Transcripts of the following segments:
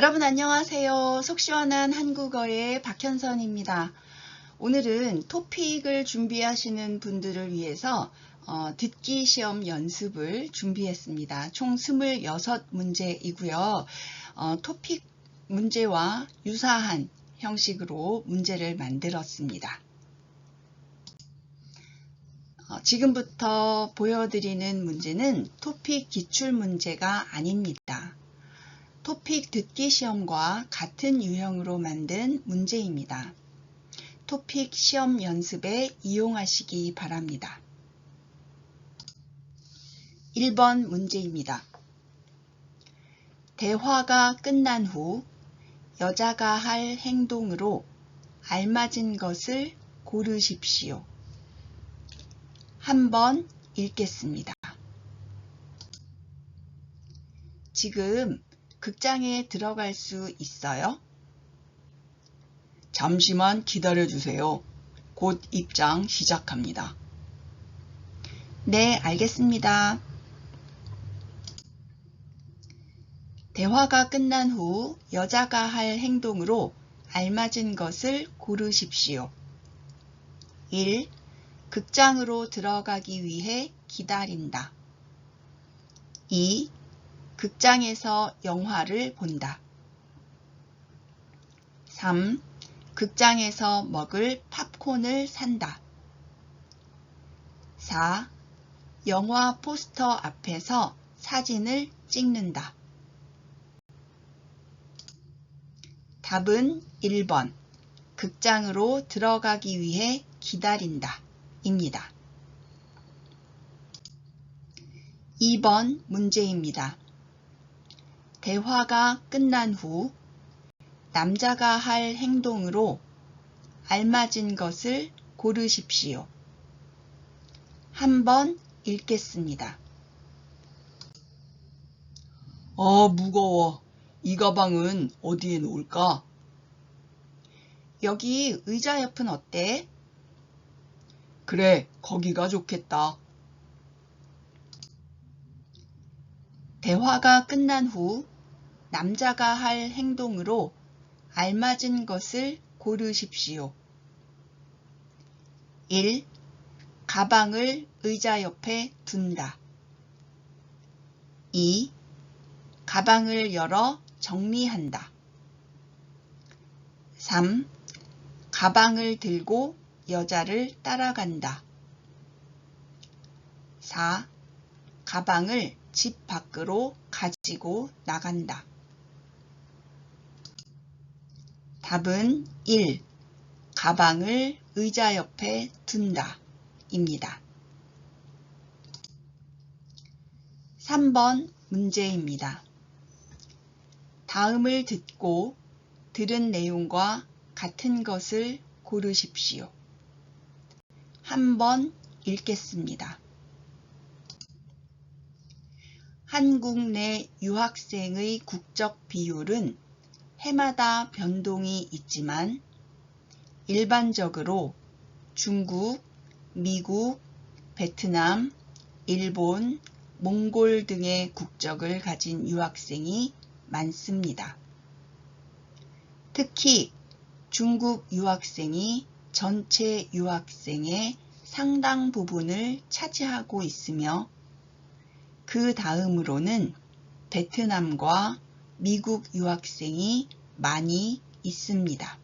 여러분 안녕하세요. 속 시원한 한국어의 박현선입니다. 오늘은 토픽을 준비하시는 분들을 위해서 듣기 시험 연습을 준비했습니다. 총 26문제이고요. 토픽 문제와 유사한 형식으로 문제를 만들었습니다. 지금부터 보여드리는 문제는 토픽 기출문제가 아닙니다. 토픽 듣기 시험과 같은 유형으로 만든 문제입니다. 토픽 시험 연습에 이용하시기 바랍니다. 1번 문제입니다. 대화가 끝난 후 여자가 할 행동으로 알맞은 것을 고르십시오. 한번 읽겠습니다. 지금 극장에 들어갈 수 있어요? 잠시만 기다려주세요. 곧 입장 시작합니다. 네, 알겠습니다. 대화가 끝난 후 여자가 할 행동으로 알맞은 것을 고르십시오. 1. 극장으로 들어가기 위해 기다린다. 2. 극장에서 영화를 본다. 3. 극장에서 먹을 팝콘을 산다. 4. 영화 포스터 앞에서 사진을 찍는다. 답은 1번. 극장으로 들어가기 위해 기다린다. 입니다. 2번 문제입니다. 대화가 끝난 후 남자가 할 행동으로 알맞은 것을 고르십시오. 한번 읽겠습니다. 무거워. 이 가방은 어디에 놓을까? 여기 의자 옆은 어때? 그래, 거기가 좋겠다. 대화가 끝난 후 남자가 할 행동으로 알맞은 것을 고르십시오. 1. 가방을 의자 옆에 둔다. 2. 가방을 열어 정리한다. 3. 가방을 들고 여자를 따라간다. 4. 가방을 집 밖으로 가지고 나간다. 답은 1. 가방을 의자 옆에 둔다. 입니다. 3번 문제입니다. 다음을 듣고 들은 내용과 같은 것을 고르십시오. 한번 읽겠습니다. 한국 내 유학생의 국적 비율은 해마다 변동이 있지만 일반적으로 중국, 미국, 베트남, 일본, 몽골 등의 국적을 가진 유학생이 많습니다. 특히 중국 유학생이 전체 유학생의 상당 부분을 차지하고 있으며 그 다음으로는 베트남과 미국 유학생이 많이 있습니다.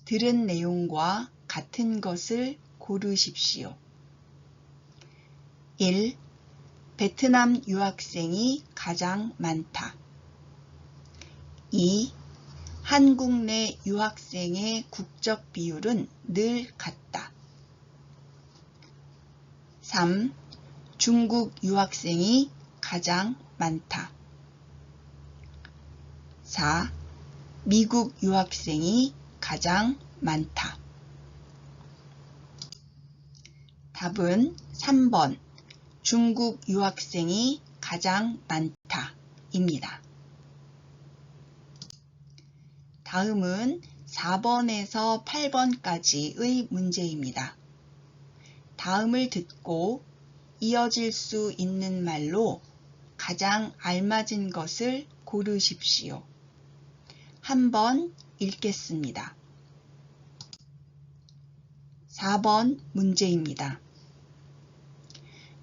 들은 내용과 같은 것을 고르십시오. 1. 베트남 유학생이 가장 많다. 2. 한국 내 유학생의 국적 비율은 늘 같다. 3. 중국 유학생이 가장 많다. 4. 미국 유학생이 가장 많다. 답은 3번. 중국 유학생이 가장 많다. 입니다. 다음은 4번에서 8번까지의 문제입니다. 다음을 듣고 이어질 수 있는 말로 가장 알맞은 것을 고르십시오. 한번 읽겠습니다. 4번 문제입니다.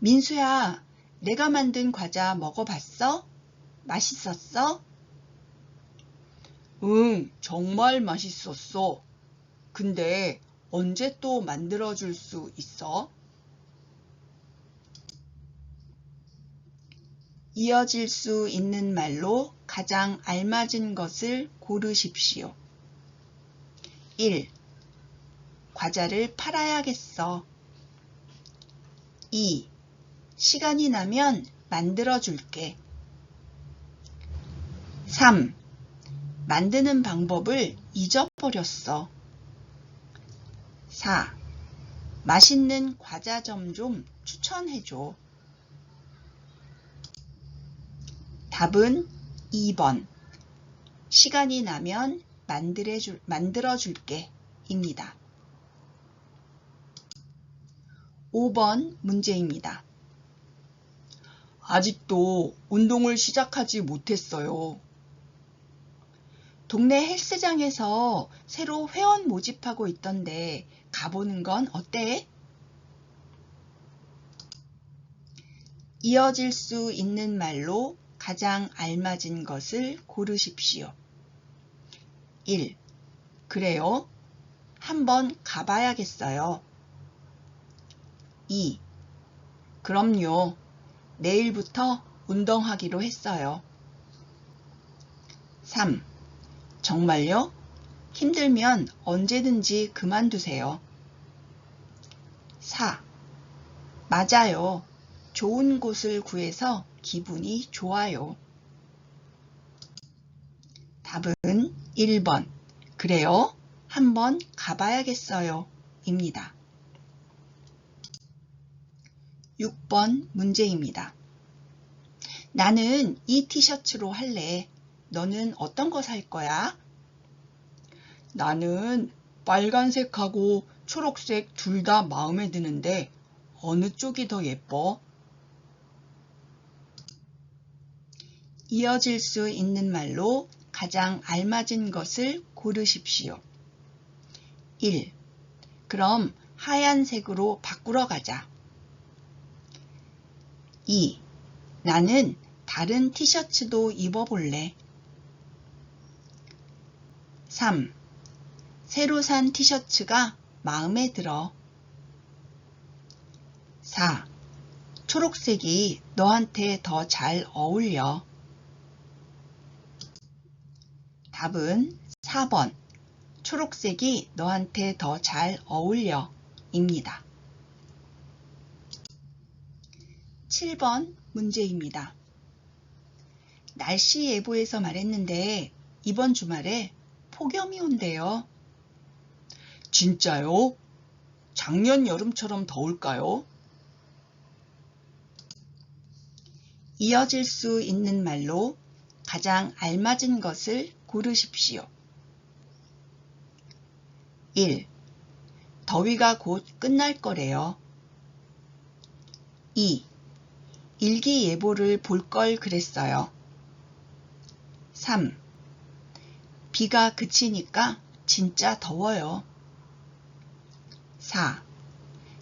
민수야, 내가 만든 과자 먹어봤어? 맛있었어? 응, 정말 맛있었어. 근데 언제 또 만들어줄 수 있어? 이어질 수 있는 말로 가장 알맞은 것을 고르십시오. 1. 과자를 팔아야겠어. 2. 시간이 나면 만들어줄게. 3. 만드는 방법을 잊어버렸어. 4. 맛있는 과자점 좀 추천해줘. 답은 2번. 시간이 나면 만들어줄게 입니다. 5번 문제입니다. 아직도 운동을 시작하지 못했어요. 동네 헬스장에서 새로 회원 모집하고 있던데 가보는 건 어때? 이어질 수 있는 말로 가장 알맞은 것을 고르십시오. 1. 그래요? 한번 가봐야겠어요. 2. 그럼요. 내일부터 운동하기로 했어요. 3. 정말요? 힘들면 언제든지 그만두세요. 4. 맞아요. 좋은 곳을 구해서 기분이 좋아요. 답은 1번. 그래요? 한번 가봐야겠어요. 입니다. 6번 문제입니다. 나는 이 티셔츠로 할래. 너는 어떤 거 살 거야? 나는 빨간색하고 초록색 둘 다 마음에 드는데 어느 쪽이 더 예뻐? 이어질 수 있는 말로 가장 알맞은 것을 고르십시오. 1. 그럼 하얀색으로 바꾸러 가자. 2. 나는 다른 티셔츠도 입어볼래. 3. 새로 산 티셔츠가 마음에 들어. 4. 초록색이 너한테 더 잘 어울려. 답은 4번. 초록색이 너한테 더 잘 어울려 입니다. 7번 문제입니다. 날씨 예보에서 말했는데 이번 주말에 폭염이 온대요. 진짜요? 작년 여름처럼 더울까요? 이어질 수 있는 말로 가장 알맞은 것을 고르십시오. 1. 더위가 곧 끝날 거래요. 2. 일기예보를 볼 걸 그랬어요. 3. 비가 그치니까 진짜 더워요. 4.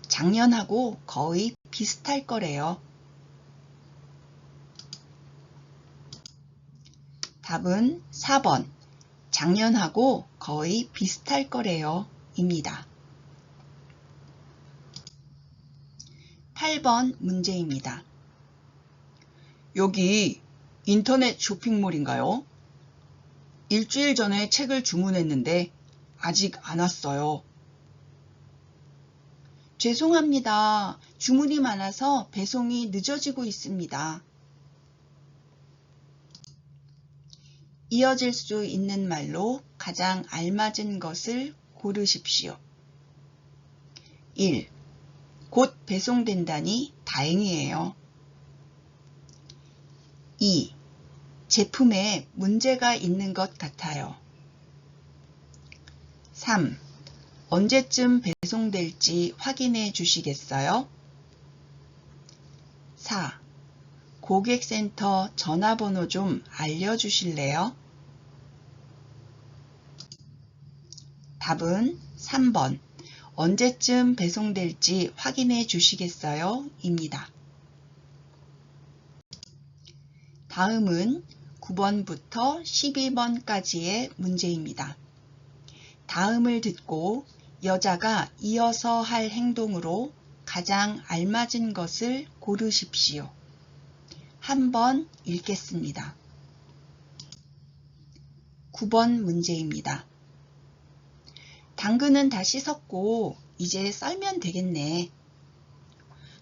작년하고 거의 비슷할 거래요. 답은 4번. 작년하고 거의 비슷할 거래요. 입니다. 8번 문제입니다. 여기 인터넷 쇼핑몰인가요? 일주일 전에 책을 주문했는데 아직 안 왔어요. 죄송합니다. 주문이 많아서 배송이 늦어지고 있습니다. 이어질 수 있는 말로 가장 알맞은 것을 고르십시오. 1. 곧 배송된다니 다행이에요. 2. 제품에 문제가 있는 것 같아요. 3. 언제쯤 배송될지 확인해 주시겠어요? 4. 고객센터 전화번호 좀 알려주실래요? 답은 3번. 언제쯤 배송될지 확인해 주시겠어요? 입니다. 다음은 9번부터 12번까지의 문제입니다. 다음을 듣고 여자가 이어서 할 행동으로 가장 알맞은 것을 고르십시오. 한번 읽겠습니다. 9번 문제입니다. 당근은 다 씻었고 이제 썰면 되겠네.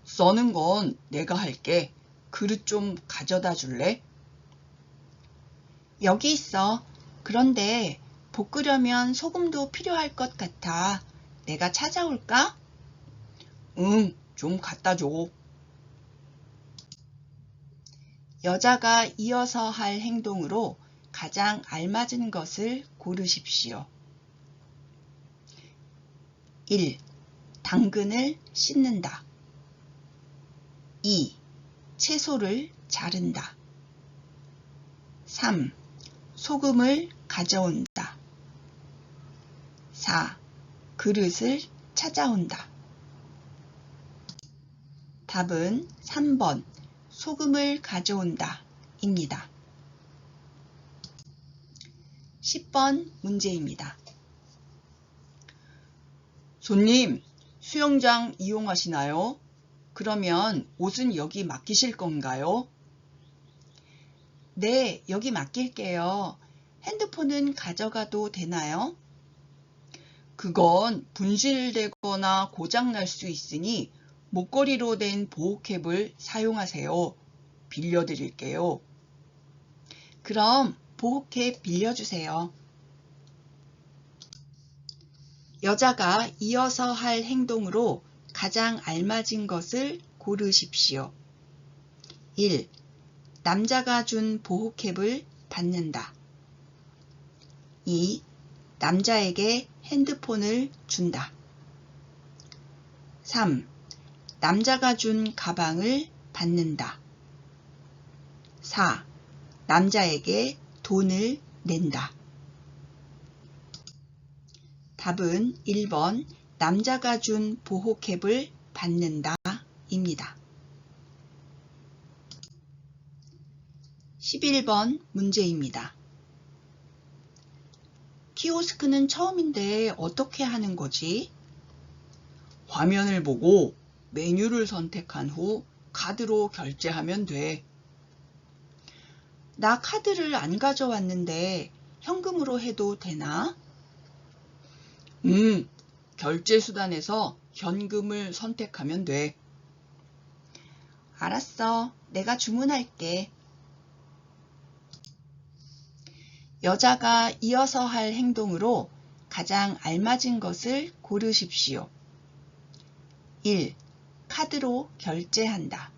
써는 건 내가 할게. 그릇 좀 가져다 줄래? 여기 있어. 그런데 볶으려면 소금도 필요할 것 같아. 내가 찾아올까? 응, 좀 갖다 줘. 여자가 이어서 할 행동으로 가장 알맞은 것을 고르십시오. 1. 당근을 씻는다. 2. 채소를 자른다. 3. 소금을 가져온다. 4. 그릇을 찾아온다. 답은 3번 소금을 가져온다 입니다. 10번 문제입니다. 손님, 수영장 이용하시나요? 그러면 옷은 여기 맡기실 건가요? 네, 여기 맡길게요. 핸드폰은 가져가도 되나요? 그건 분실되거나 고장날 수 있으니 목걸이로 된 보호캡을 사용하세요. 빌려드릴게요. 그럼 보호캡 빌려주세요. 여자가 이어서 할 행동으로 가장 알맞은 것을 고르십시오. 1. 남자가 준 보호캡을 받는다. 2. 남자에게 핸드폰을 준다. 3. 남자가 준 가방을 받는다. 4. 남자에게 돈을 낸다. 답은 1번 남자가 준 보호캡을 받는다 입니다. 11번 문제입니다. 키오스크는 처음인데 어떻게 하는 거지? 화면을 보고 메뉴를 선택한 후 카드로 결제하면 돼. 나 카드를 안 가져왔는데 현금으로 해도 되나? 결제 수단에서 현금을 선택하면 돼. 알았어. 내가 주문할게. 여자가 이어서 할 행동으로 가장 알맞은 것을 고르십시오. 1. 카드로 결제한다.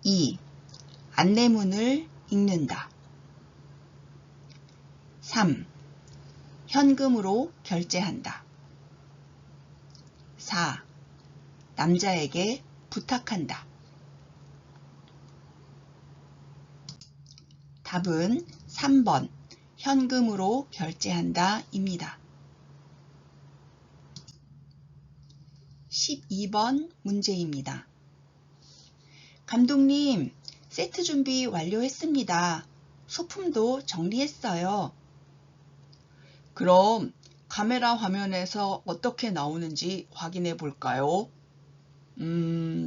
2. 안내문을 읽는다. 3. 현금으로 결제한다. 4. 남자에게 부탁한다. 답은 3번 현금으로 결제한다 입니다. 12번 문제입니다. 감독님, 세트 준비 완료했습니다. 소품도 정리했어요. 그럼 카메라 화면에서 어떻게 나오는지 확인해 볼까요?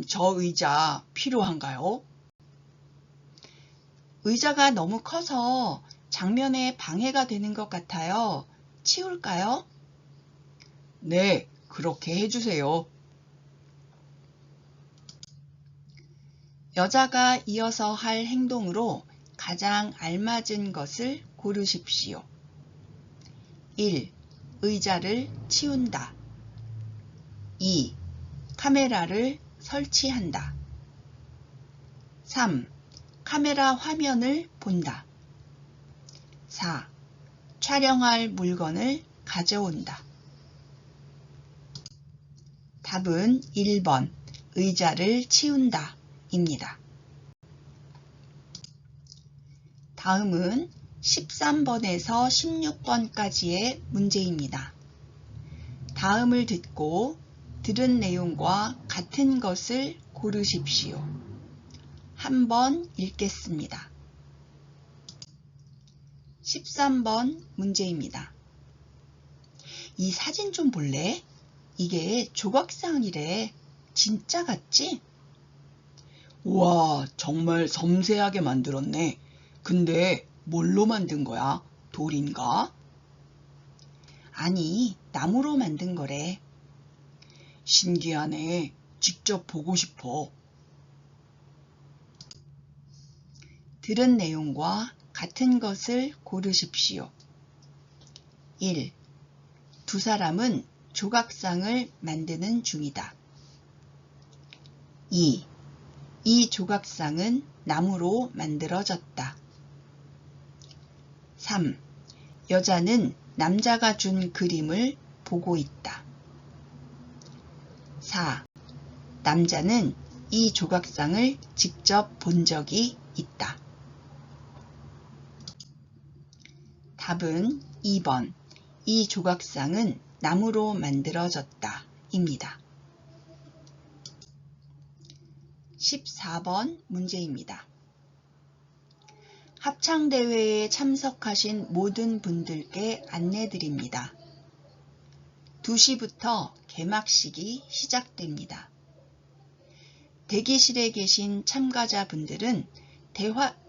저 의자 필요한가요? 의자가 너무 커서 장면에 방해가 되는 것 같아요. 치울까요? 네, 그렇게 해주세요. 여자가 이어서 할 행동으로 가장 알맞은 것을 고르십시오. 1. 의자를 치운다. 2. 카메라를 설치한다. 3. 카메라 화면을 본다. 4. 촬영할 물건을 가져온다. 답은 1번 의자를 치운다 입니다. 다음은 13번에서 16번까지의 문제입니다. 다음을 듣고 들은 내용과 같은 것을 고르십시오. 한번 읽겠습니다. 13번 문제입니다. 이 사진 좀 볼래? 이게 조각상이래. 진짜 같지? 우와, 정말 섬세하게 만들었네. 근데 뭘로 만든 거야? 돌인가? 아니, 나무로 만든 거래. 신기하네. 직접 보고 싶어. 들은 내용과 같은 것을 고르십시오. 1. 두 사람은 조각상을 만드는 중이다. 2. 이 조각상은 나무로 만들어졌다. 3. 여자는 남자가 준 그림을 보고 있다. 4. 남자는 이 조각상을 직접 본 적이 있다. 답은 2번. 이 조각상은 나무로 만들어졌다. 입니다. 14번 문제입니다. 합창대회에 참석하신 모든 분들께 안내드립니다. 2시부터 개막식이 시작됩니다. 대기실에 계신 참가자분들은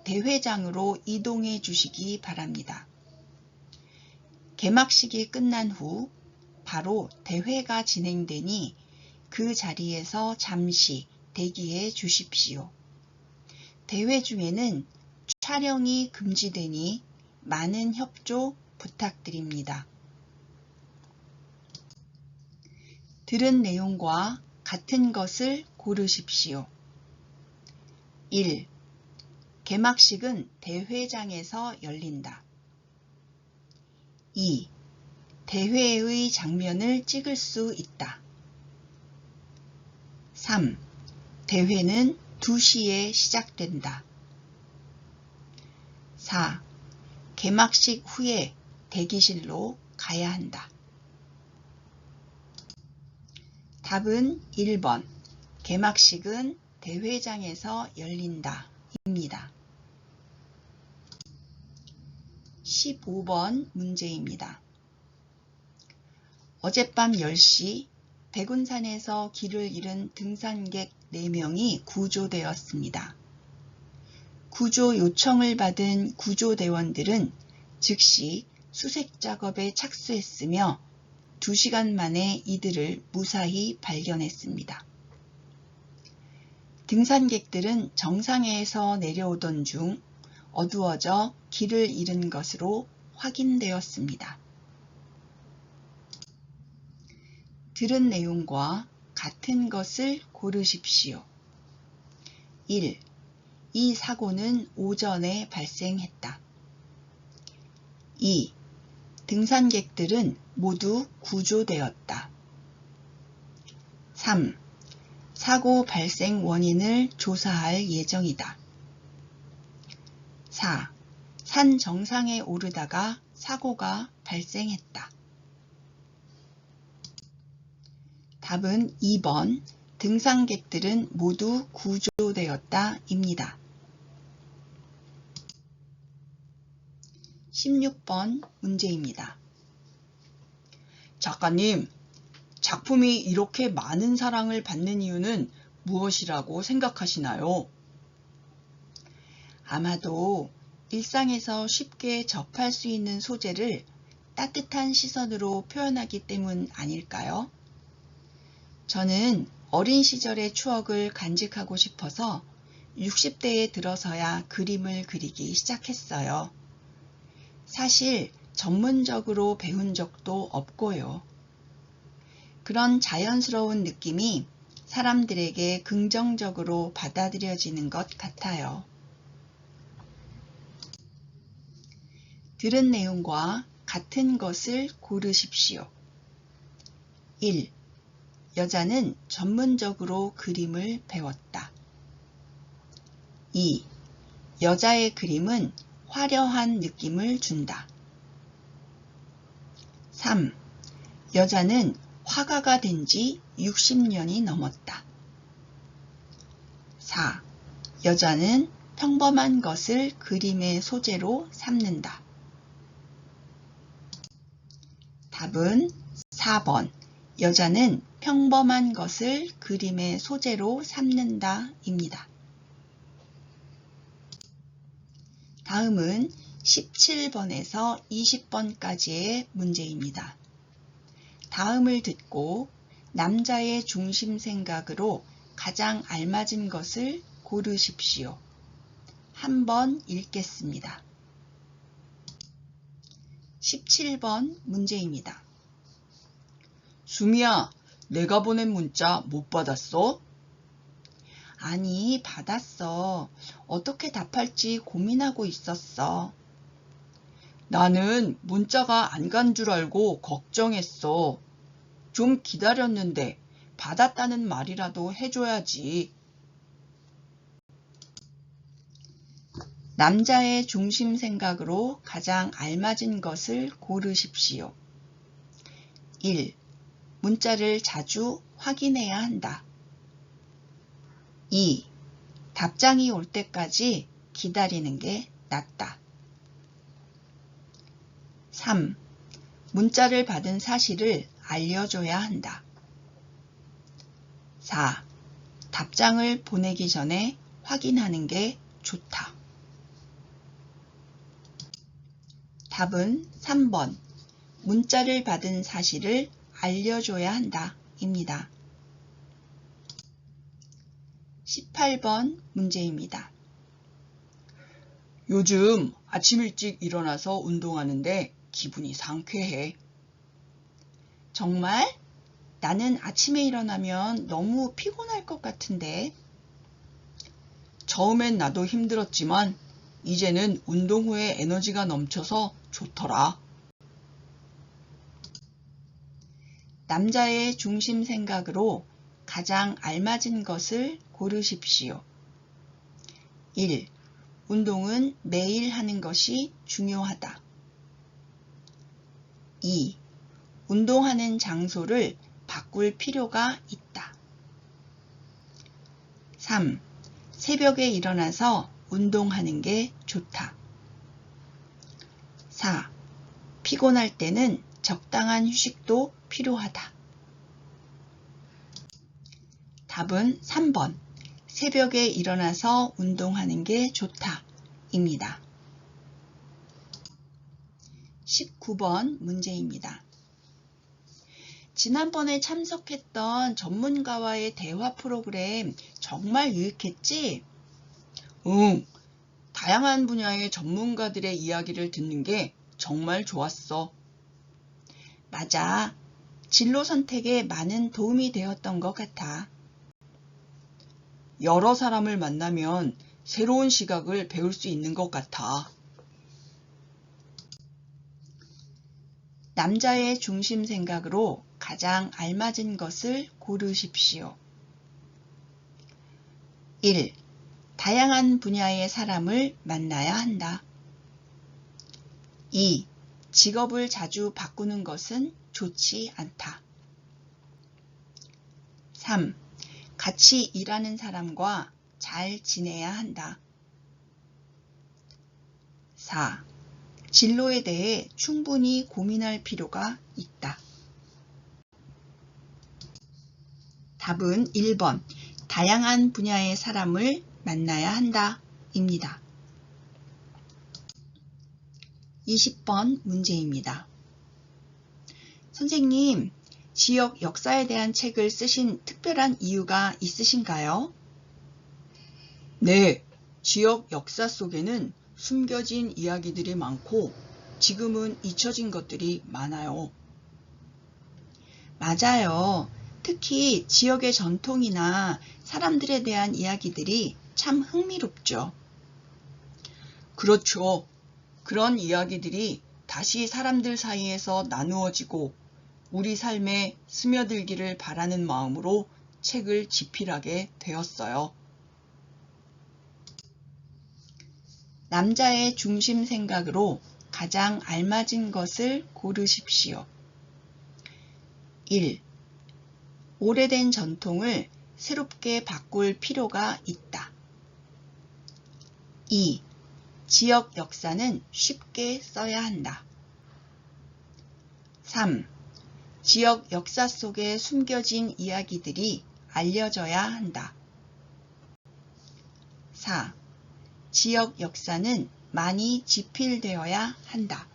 대회장으로 이동해 주시기 바랍니다. 개막식이 끝난 후 바로 대회가 진행되니 그 자리에서 잠시 대기해 주십시오. 대회 중에는 촬영이 금지되니 많은 협조 부탁드립니다. 들은 내용과 같은 것을 고르십시오. 1. 개막식은 대회장에서 열린다. 2. 대회의 장면을 찍을 수 있다. 3. 대회는 2시에 시작된다. 4. 개막식 후에 대기실로 가야 한다. 답은 1번. 개막식은 대회장에서 열린다. 입니다. 15번 문제입니다. 어젯밤 10시 백운산에서 길을 잃은 등산객 4명이 구조되었습니다. 구조 요청을 받은 구조대원들은 즉시 수색 작업에 착수했으며 2시간 만에 이들을 무사히 발견했습니다. 등산객들은 정상에서 내려오던 중 어두워져 길을 잃은 것으로 확인되었습니다. 들은 내용과 같은 것을 고르십시오. 1. 이 사고는 오전에 발생했다. 2. 등산객들은 모두 구조되었다. 3. 사고 발생 원인을 조사할 예정이다. 4. 산 정상에 오르다가 사고가 발생했다. 답은 2번. 등산객들은 모두 구조되었다. 입니다. 16번 문제입니다. 작가님, 작품이 이렇게 많은 사랑을 받는 이유는 무엇이라고 생각하시나요? 아마도 일상에서 쉽게 접할 수 있는 소재를 따뜻한 시선으로 표현하기 때문 아닐까요? 저는 어린 시절의 추억을 간직하고 싶어서 60대에 들어서야 그림을 그리기 시작했어요. 사실 전문적으로 배운 적도 없고요. 그런 자연스러운 느낌이 사람들에게 긍정적으로 받아들여지는 것 같아요. 들은 내용과 같은 것을 고르십시오. 1. 여자는 전문적으로 그림을 배웠다. 2. 여자의 그림은 화려한 느낌을 준다. 3. 여자는 화가가 된 지 60년이 넘었다. 4. 여자는 평범한 것을 그림의 소재로 삼는다. 답은 4번. 여자는 평범한 것을 그림의 소재로 삼는다 입니다. 다음은 17번에서 20번까지의 문제입니다. 다음을 듣고 남자의 중심 생각으로 가장 알맞은 것을 고르십시오. 한번 읽겠습니다. 17번 문제입니다. 수미야, 내가 보낸 문자 못 받았어? 아니, 받았어. 어떻게 답할지 고민하고 있었어. 나는 문자가 안 간 줄 알고 걱정했어. 좀 기다렸는데 받았다는 말이라도 해줘야지. 남자의 중심 생각으로 가장 알맞은 것을 고르십시오. 1. 문자를 자주 확인해야 한다. 2. 답장이 올 때까지 기다리는 게 낫다. 3. 문자를 받은 사실을 알려줘야 한다. 4. 답장을 보내기 전에 확인하는 게 좋다. 답은 3번. 문자를 받은 사실을 알려줘야 한다 입니다. 18번 문제입니다. 요즘 아침 일찍 일어나서 운동하는데 기분이 상쾌해. 정말? 나는 아침에 일어나면 너무 피곤할 것 같은데. 처음엔 나도 힘들었지만 이제는 운동 후에 에너지가 넘쳐서 좋더라. 남자의 중심 생각으로 가장 알맞은 것을 고르십시오. 1. 운동은 매일 하는 것이 중요하다. 2. 운동하는 장소를 바꿀 필요가 있다. 3. 새벽에 일어나서 운동하는 게 좋다. 4. 피곤할 때는 적당한 휴식도 필요하다. 답은 3번. 새벽에 일어나서 운동하는 게 좋다 입니다. 19번 문제입니다. 지난번에 참석했던 전문가와의 대화 프로그램 정말 유익했지? 응, 다양한 분야의 전문가들의 이야기를 듣는 게 정말 좋았어. 맞아. 진로 선택에 많은 도움이 되었던 것 같아. 여러 사람을 만나면 새로운 시각을 배울 수 있는 것 같아. 남자의 중심 생각으로 가장 알맞은 것을 고르십시오. 1. 다양한 분야의 사람을 만나야 한다. 2. 직업을 자주 바꾸는 것은 좋지 않다. 3. 같이 일하는 사람과 잘 지내야 한다. 4. 진로에 대해 충분히 고민할 필요가 있다. 답은 1번. 다양한 분야의 사람을 만나야 한다 입니다. 20번 문제입니다. 선생님, 지역 역사에 대한 책을 쓰신 특별한 이유가 있으신가요? 네, 지역 역사 속에는 숨겨진 이야기들이 많고 지금은 잊혀진 것들이 많아요. 맞아요. 특히 지역의 전통이나 사람들에 대한 이야기들이 참 흥미롭죠. 그렇죠. 그런 이야기들이 다시 사람들 사이에서 나누어지고 우리 삶에 스며들기를 바라는 마음으로 책을 집필하게 되었어요. 남자의 중심 생각으로 가장 알맞은 것을 고르십시오. 1. 오래된 전통을 새롭게 바꿀 필요가 있다. 2. 지역 역사는 쉽게 써야 한다. 3. 지역 역사 속에 숨겨진 이야기들이 알려져야 한다. 4. 지역 역사는 많이 지필되어야 한다.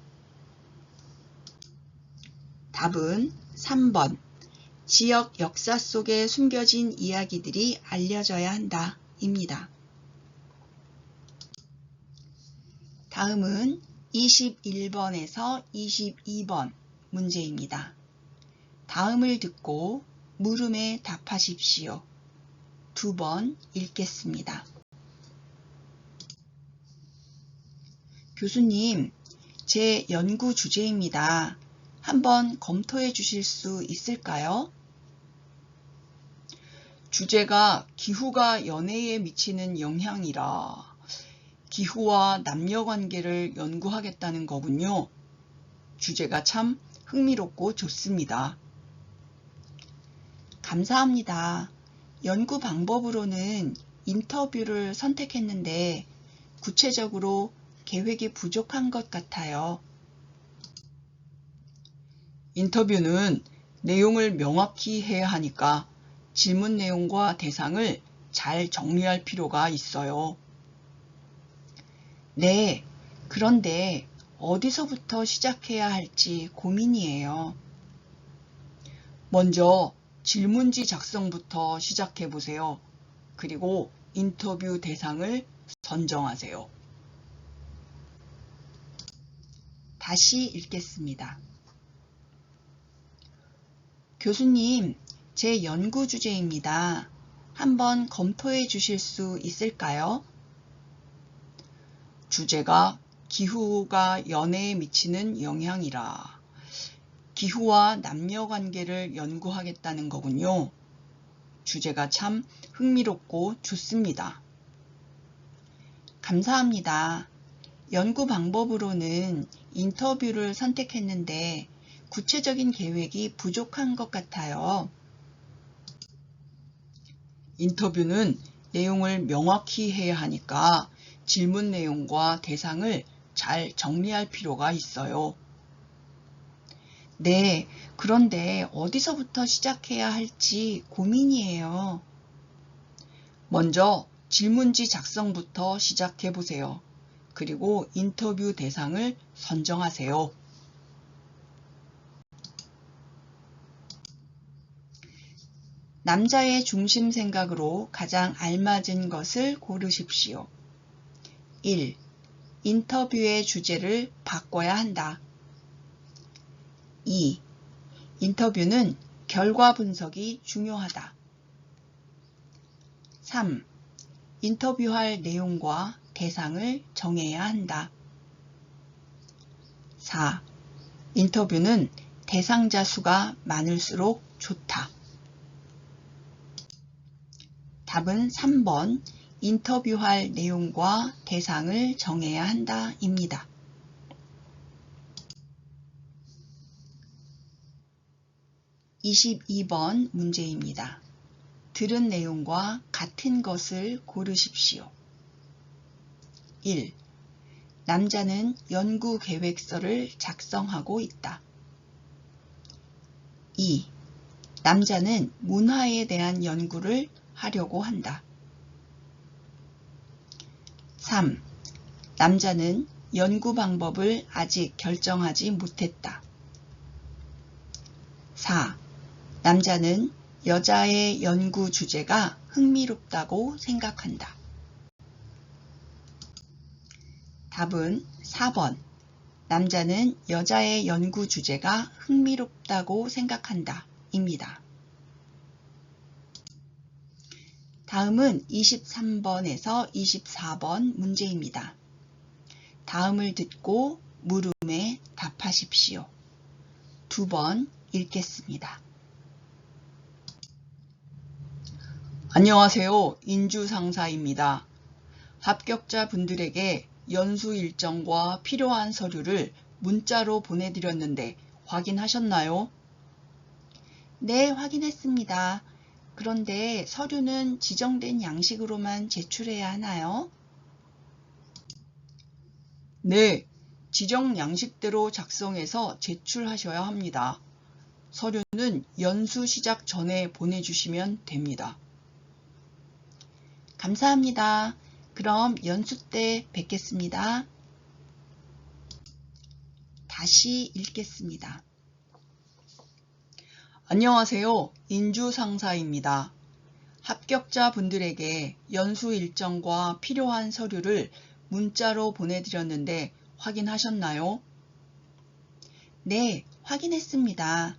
답은 3번. 지역 역사 속에 숨겨진 이야기들이 알려져야 한다. 입니다. 다음은 21번에서 22번 문제입니다. 다음을 듣고 물음에 답하십시오. 2번 읽겠습니다. 교수님, 제 연구 주제입니다. 한번 검토해 주실 수 있을까요? 주제가 기후가 연애에 미치는 영향이라 기후와 남녀 관계를 연구하겠다는 거군요. 주제가 참 흥미롭고 좋습니다. 감사합니다. 연구 방법으로는 인터뷰를 선택했는데 구체적으로 계획이 부족한 것 같아요. 인터뷰는 내용을 명확히 해야 하니까 질문 내용과 대상을 잘 정리할 필요가 있어요. 네, 그런데 어디서부터 시작해야 할지 고민이에요. 먼저 질문지 작성부터 시작해 보세요. 그리고 인터뷰 대상을 선정하세요. 다시 읽겠습니다. 교수님, 제 연구 주제입니다. 한번 검토해 주실 수 있을까요? 주제가 기후가 연애에 미치는 영향이라 기후와 남녀 관계를 연구하겠다는 거군요. 주제가 참 흥미롭고 좋습니다. 감사합니다. 연구 방법으로는 인터뷰를 선택했는데 구체적인 계획이 부족한 것 같아요. 인터뷰는 내용을 명확히 해야 하니까 질문 내용과 대상을 잘 정리할 필요가 있어요. 네, 그런데 어디서부터 시작해야 할지 고민이에요. 먼저 질문지 작성부터 시작해 보세요. 그리고 인터뷰 대상을 선정하세요. 남자의 중심 생각으로 가장 알맞은 것을 고르십시오. 1. 인터뷰의 주제를 바꿔야 한다. 2. 인터뷰는 결과 분석이 중요하다. 3. 인터뷰할 내용과 대상을 정해야 한다. 4. 인터뷰는 대상자 수가 많을수록 좋다. 답은 3번. 인터뷰할 내용과 대상을 정해야 한다. 입니다. (22번) 문제입니다. 들은 내용과 같은 것을 고르십시오. 1. 남자는 연구 계획서를 작성하고 있다. 2. 남자는 문화에 대한 연구를 하려고 한다. 3. 남자는 연구 방법을 아직 결정하지 못했다. 4. 남자는 여자의 연구 주제가 흥미롭다고 생각한다. 답은 4번. 남자는 여자의 연구 주제가 흥미롭다고 생각한다. 입니다. 다음은 23번에서 24번 문제입니다. 다음을 듣고 물음에 답하십시오. 2번 읽겠습니다. 안녕하세요. 인주상사입니다. 합격자 분들에게 연수 일정과 필요한 서류를 문자로 보내드렸는데 확인하셨나요? 네, 확인했습니다. 그런데 서류는 지정된 양식으로만 제출해야 하나요? 네, 지정 양식대로 작성해서 제출하셔야 합니다. 서류는 연수 시작 전에 보내주시면 됩니다. 감사합니다. 그럼 연수 때 뵙겠습니다. 다시 읽겠습니다. 안녕하세요. 인주상사입니다. 합격자분들에게 연수 일정과 필요한 서류를 문자로 보내드렸는데 확인하셨나요? 네, 확인했습니다.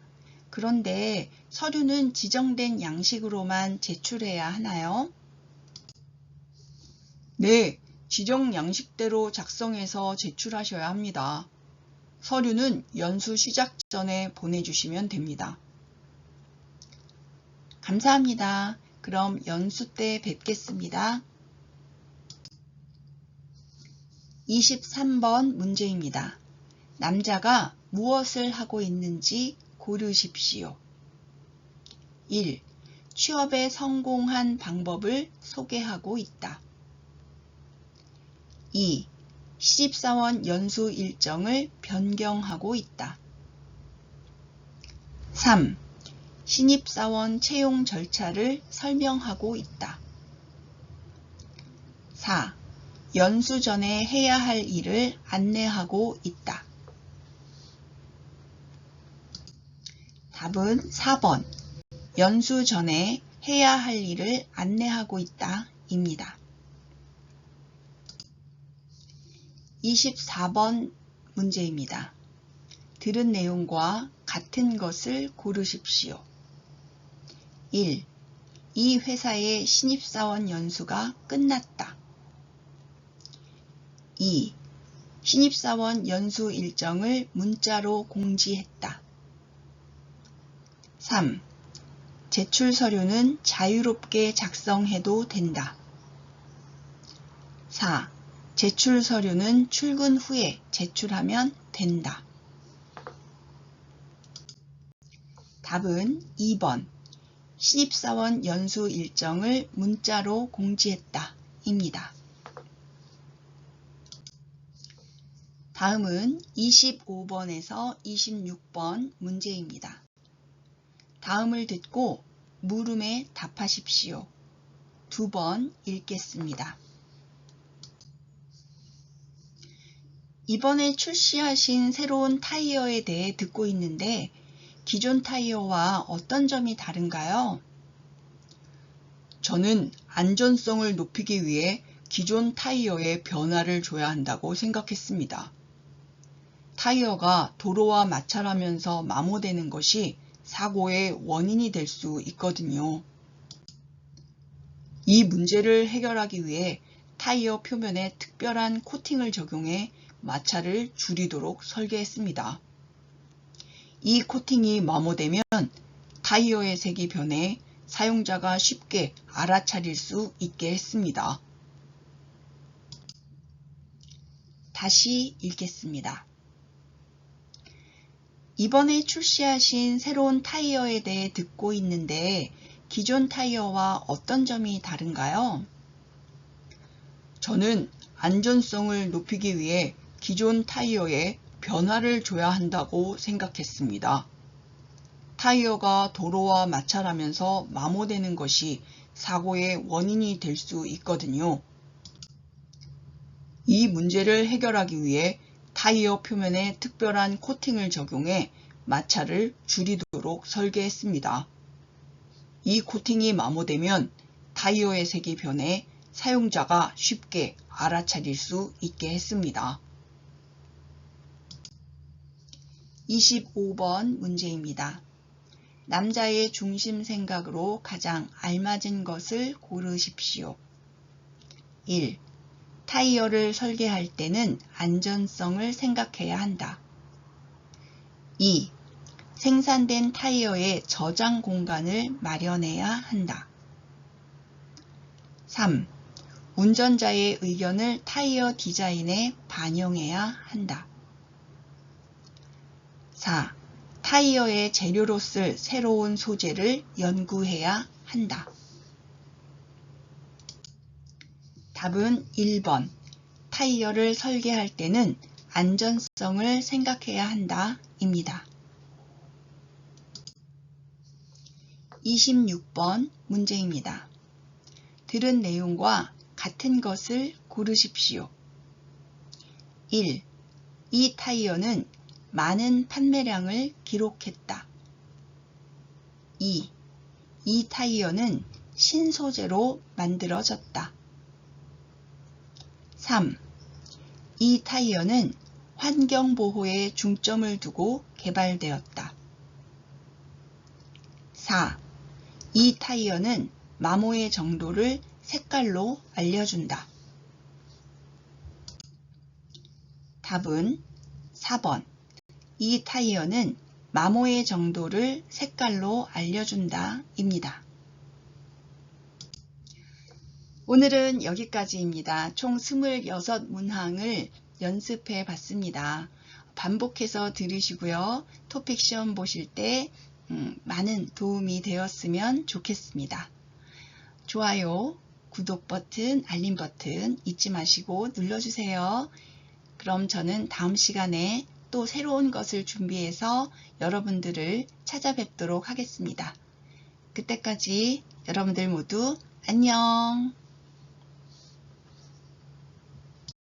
그런데 서류는 지정된 양식으로만 제출해야 하나요? 네, 지정 양식대로 작성해서 제출하셔야 합니다. 서류는 연수 시작 전에 보내주시면 됩니다. 감사합니다. 그럼 연수 때 뵙겠습니다. 23번 문제입니다. 남자가 무엇을 하고 있는지 고르십시오. 1. 취업에 성공한 방법을 소개하고 있다. 2. 신입사원 연수 일정을 변경하고 있다. 3. 신입사원 채용 절차를 설명하고 있다. 4. 연수 전에 해야 할 일을 안내하고 있다. 답은 4번. 연수 전에 해야 할 일을 안내하고 있다 입니다. 24번 문제입니다. 들은 내용과 같은 것을 고르십시오. 1. 이 회사의 신입사원 연수가 끝났다. 2. 신입사원 연수 일정을 문자로 공지했다. 3. 제출 서류는 자유롭게 작성해도 된다. 4. 제출 서류는 출근 후에 제출하면 된다. 답은 2번. 신입사원 연수 일정을 문자로 공지했다 입니다. 다음은 25번에서 26번 문제입니다. 다음을 듣고 물음에 답하십시오. 2번 읽겠습니다. 이번에 출시하신 새로운 타이어에 대해 듣고 있는데 기존 타이어와 어떤 점이 다른가요? 저는 안전성을 높이기 위해 기존 타이어에 변화를 줘야 한다고 생각했습니다. 타이어가 도로와 마찰하면서 마모되는 것이 사고의 원인이 될 수 있거든요. 이 문제를 해결하기 위해 타이어 표면에 특별한 코팅을 적용해 마찰을 줄이도록 설계했습니다. 이 코팅이 마모되면 타이어의 색이 변해 사용자가 쉽게 알아차릴 수 있게 했습니다. 다시 읽겠습니다. 이번에 출시하신 새로운 타이어에 대해 듣고 있는데 기존 타이어와 어떤 점이 다른가요? 저는 안전성을 높이기 위해 기존 타이어에 변화를 줘야 한다고 생각했습니다. 타이어가 도로와 마찰하면서 마모되는 것이 사고의 원인이 될 수 있거든요. 이 문제를 해결하기 위해 타이어 표면에 특별한 코팅을 적용해 마찰을 줄이도록 설계했습니다. 이 코팅이 마모되면 타이어의 색이 변해 사용자가 쉽게 알아차릴 수 있게 했습니다. 25번 문제입니다. 남자의 중심 생각으로 가장 알맞은 것을 고르십시오. 1. 타이어를 설계할 때는 안전성을 생각해야 한다. 2. 생산된 타이어의 저장 공간을 마련해야 한다. 3. 운전자의 의견을 타이어 디자인에 반영해야 한다. 4. 타이어의 재료로 쓸 새로운 소재를 연구해야 한다. 답은 1번. 타이어를 설계할 때는 안전성을 생각해야 한다 입니다. 26번 문제입니다. 들은 내용과 같은 것을 고르십시오. 1. 이 타이어는 많은 판매량을 기록했다. 2. 이 타이어는 신소재로 만들어졌다. 3. 이 타이어는 환경보호에 중점을 두고 개발되었다. 4. 이 타이어는 마모의 정도를 색깔로 알려준다. 답은 4번. 이 타이어는 마모의 정도를 색깔로 알려준다 입니다. 오늘은 여기까지입니다. 총 26문항을 연습해 봤습니다. 반복해서 들으시고요. 토픽 시험 보실 때 많은 도움이 되었으면 좋겠습니다. 좋아요, 구독 버튼, 알림 버튼 잊지 마시고 눌러주세요. 그럼 저는 다음 시간에 또 새로운 것을 준비해서 여러분들을 찾아뵙도록 하겠습니다. 그때까지 여러분들 모두 안녕!